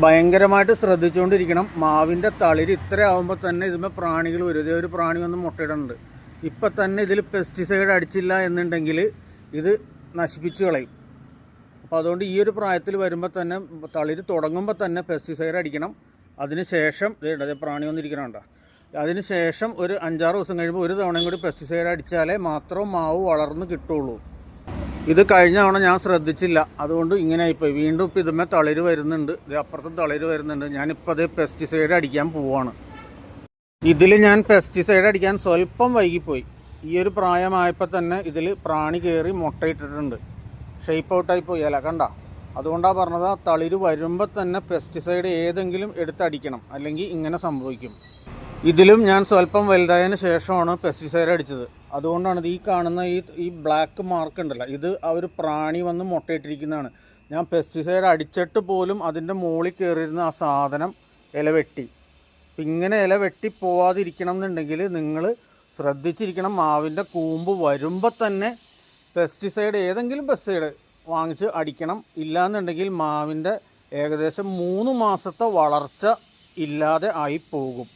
ഭയങ്കരമായിട്ട് ശ്രദ്ധിച്ചുകൊണ്ടിരിക്കണം. മാവിൻ്റെ തളിര് ഇത്ര ആകുമ്പോൾ തന്നെ ഇതിന്മേൽ പ്രാണികൾ വരും. ഇതേ ഒരു പ്രാണി വന്ന് മുട്ടയിടുന്നുണ്ട്. ഇപ്പം തന്നെ ഇതിൽ പെസ്റ്റിസൈഡ് അടിച്ചില്ല എന്നുണ്ടെങ്കിൽ ഇത് നശിപ്പിച്ച് കളയും. അപ്പോൾ അതുകൊണ്ട് ഈ ഒരു പ്രായത്തിൽ വരുമ്പോൾ തന്നെ തളിര് തുടങ്ങുമ്പോൾ തന്നെ പെസ്റ്റിസൈഡ് അടിക്കണം. അതിന് ശേഷം ഇതേ പ്രാണി വന്നിരിക്കണുണ്ടോ, അതിന് ശേഷം ഒരു 5-6 ദിവസം കഴിയുമ്പോൾ ഒരു തവണയും കൂടി പെസ്റ്റിസൈഡ് അടിച്ചാലേ മാത്രം മാവ് വളർന്ന് കിട്ടുള്ളൂ. ഇത് കഴിഞ്ഞ തവണ ഞാൻ ശ്രദ്ധിച്ചില്ല, അതുകൊണ്ട് ഇങ്ങനെ ആയിപ്പോയി. വീണ്ടും ഇപ്പം ഇതുമേ തളിര് വരുന്നുണ്ട്, ഇത് അപ്പുറത്തും തളിര് വരുന്നുണ്ട്. ഞാനിപ്പോൾ അത് പെസ്റ്റിസൈഡ് അടിക്കാൻ പോവാണ്. ഇതിൽ ഞാൻ പെസ്റ്റിസൈഡ് അടിക്കാൻ സ്വല്പം വൈകിപ്പോയി. ഈ ഒരു പ്രായമായപ്പോൾ തന്നെ ഇതിൽ പ്രാണി കയറി മുട്ടയിട്ടിട്ടുണ്ട്. ഷേപ്പ് ഔട്ടായി പോയി ഇല കണ്ട. അതുകൊണ്ടാണ് പറഞ്ഞത്, ആ തളിര് വരുമ്പോൾ തന്നെ പെസ്റ്റിസൈഡ് ഏതെങ്കിലും എടുത്തടിക്കണം, അല്ലെങ്കിൽ ഇങ്ങനെ സംഭവിക്കും. ഇതിലും ഞാൻ സ്വല്പം വലുതായതിന് ശേഷമാണ് പെസ്റ്റിസൈഡ് അടിച്ചത്. അതുകൊണ്ടാണ് ഈ കാണുന്ന ഈ ബ്ലാക്ക് മാർക്ക് ഉണ്ടല്ലോ, ഇത് ആ ഒരു പ്രാണി വന്ന് മുട്ടയിട്ടിരിക്കുന്നതാണ്. ഞാൻ പെസ്റ്റിസൈഡ് അടിച്ചിട്ട് പോലും അതിൻ്റെ മുകളിൽ കയറിയിരുന്ന ആ സാധനം ഇല വെട്ടി. അപ്പം ഇങ്ങനെ ഇല വെട്ടി പോവാതിരിക്കണം എന്നുണ്ടെങ്കിൽ നിങ്ങൾ ശ്രദ്ധിച്ചിരിക്കണം. മാവിൻ്റെ കൂമ്പ് വരുമ്പോൾ തന്നെ പെസ്റ്റിസൈഡ് ഏതെങ്കിലും പെസ്റ്റിസൈഡ് വാങ്ങിച്ച് അടിക്കണം. ഇല്ലയെന്നുണ്ടെങ്കിൽ മാവിൻ്റെ ഏകദേശം 3 മാസത്തെ വളർച്ച ഇല്ലാതെ ആയി പോകും.